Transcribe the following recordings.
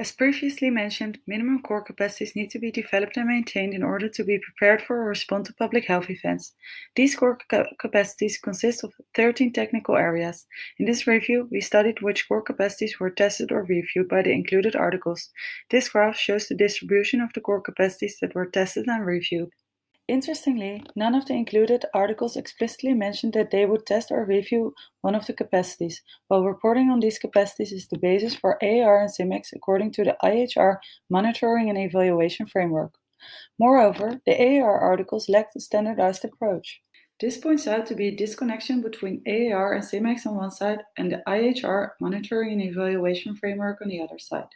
As previously mentioned, minimum core capacities need to be developed and maintained in order to be prepared for or respond to public health events. These core capacities consist of 13 technical areas. In this review, we studied which core capacities were tested or reviewed by the included articles. This graph shows the distribution of the core capacities that were tested and reviewed. Interestingly, none of the included articles explicitly mentioned that they would test or review one of the capacities, while reporting on these capacities is the basis for AAR and CIMEX according to the IHR Monitoring and Evaluation Framework. Moreover, the AAR articles lacked a standardized approach. This points out to be a disconnection between AAR and CIMEX on one side and the IHR Monitoring and Evaluation Framework on the other side.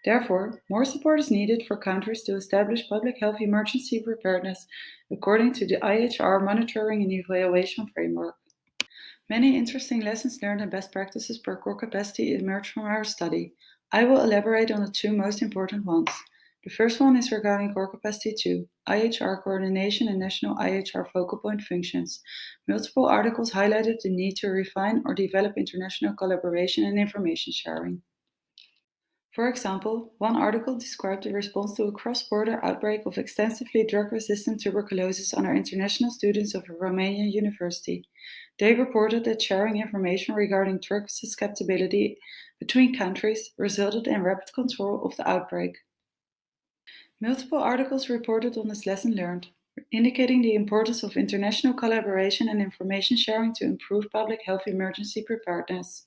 Therefore, more support is needed for countries to establish public health emergency preparedness according to the IHR Monitoring and Evaluation Framework. Many interesting lessons learned and best practices per core capacity emerged from our study. I will elaborate on the two most important ones. The first one is regarding core capacity 2, IHR coordination and national IHR focal point functions. Multiple articles highlighted the need to refine or develop international collaboration and information sharing. For example, one article described the response to a cross-border outbreak of extensively drug-resistant tuberculosis under international students of a Romanian university. They reported that sharing information regarding drug susceptibility between countries resulted in rapid control of the outbreak. Multiple articles reported on this lesson learned, indicating the importance of international collaboration and information sharing to improve public health emergency preparedness.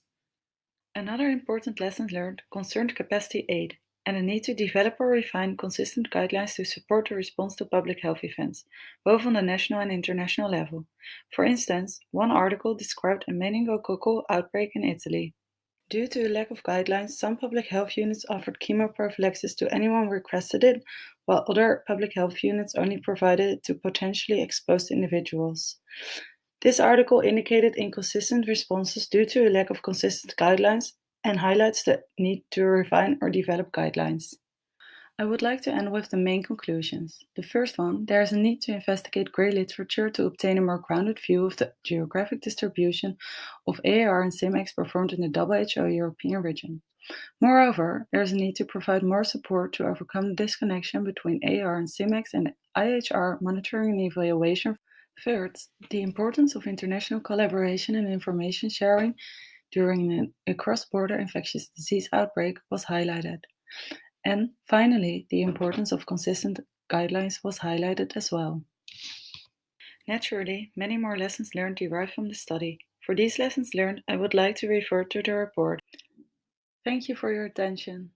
Another important lesson learned concerned capacity aid and the need to develop or refine consistent guidelines to support the response to public health events, both on the national and international level. For instance, one article described a meningococcal outbreak in Italy. Due to a lack of guidelines, some public health units offered chemoprophylaxis to anyone who requested it, while other public health units only provided it to potentially exposed individuals. This article indicated inconsistent responses due to a lack of consistent guidelines and highlights the need to refine or develop guidelines. I would like to end with the main conclusions. The first one, there is a need to investigate grey literature to obtain a more grounded view of the geographic distribution of AAR and CIMEX performed in the WHO European region. Moreover, there is a need to provide more support to overcome the disconnection between AAR and CIMEX and the IHR monitoring and evaluation. Third, the importance of international collaboration and information sharing during a cross-border infectious disease outbreak was highlighted. And finally, the importance of consistent guidelines was highlighted as well. Naturally, many more lessons learned derive from the study. For these lessons learned, I would like to refer to the report. Thank you for your attention.